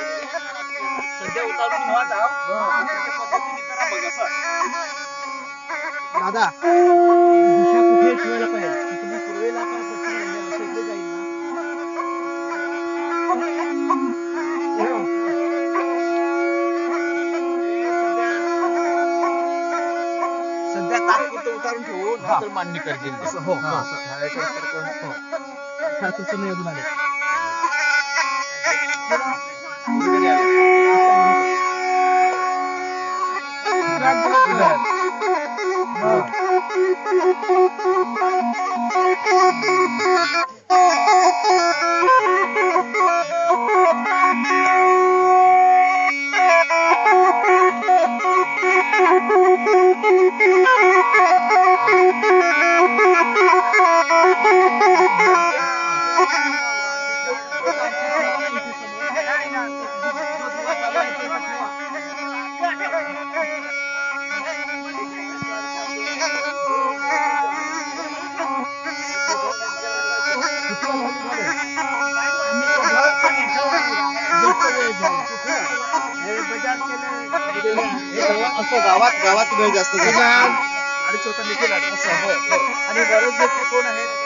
सध्या उतारून ठेवा जाव. त्याच्या पद्धतीने करा बघ असं. दादा दिशा कुठे ठेवायला पाहिजे? तुम्ही पूर्वेला का पश्चिमेला असं इकडे जाईल ना. सध्या तात्पुरतं उतारून ठेवू नंतर मान्य करतील. हो ठाकूरचं नाही अजून आले. असं गावात वेळ जास्त आणि छोटा निखिल आणि बरेच व्यक्ती कोण आहेत